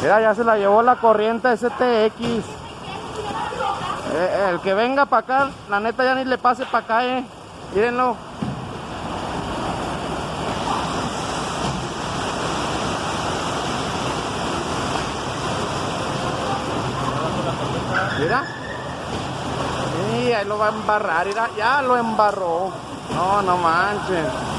Mira, ya se la llevó la corriente STX. El que venga para acá, la neta ya ni le pase para acá, mírenlo. Mira. Y ahí lo va a embarrar, mira, ya lo embarró. No, no manches.